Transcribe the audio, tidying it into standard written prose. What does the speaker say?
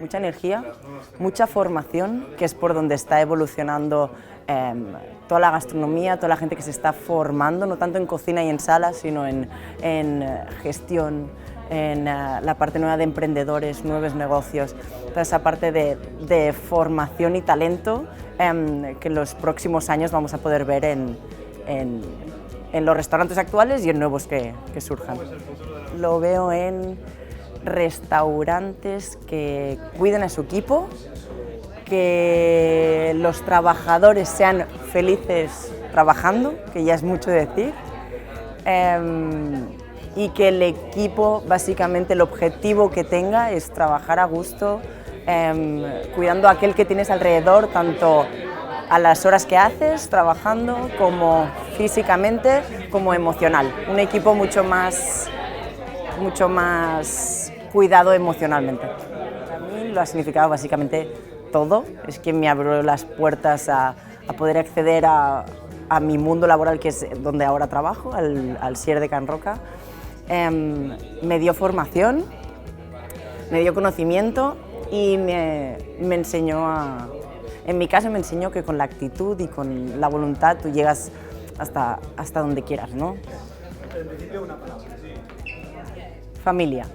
mucha energía, mucha formación, que es por donde está evolucionando toda la gastronomía, toda la gente que se está formando, no tanto en cocina y en salas, sino en gestión, en la parte nueva de emprendedores, nuevos negocios, toda esa parte de formación y talento que en los próximos años vamos a poder ver en los restaurantes actuales y en nuevos que surjan. Lo veo en restaurantes que cuiden a su equipo, que los trabajadores sean felices trabajando, que ya es mucho decir, y que el equipo, básicamente el objetivo que tenga es trabajar a gusto, cuidando a aquel que tienes alrededor, tanto a las horas que haces trabajando, como físicamente, como emocional. Un equipo mucho más cuidado emocionalmente. Para mí lo ha significado básicamente todo, es que me abrió las puertas a poder acceder a mi mundo laboral, que es donde ahora trabajo, al SIER de Can Roca. Me dio formación, me dio conocimiento y me enseñó en mi caso me enseñó que con la actitud y con la voluntad tú llegas hasta donde quieras, ¿no? En principio una palabra. Familia.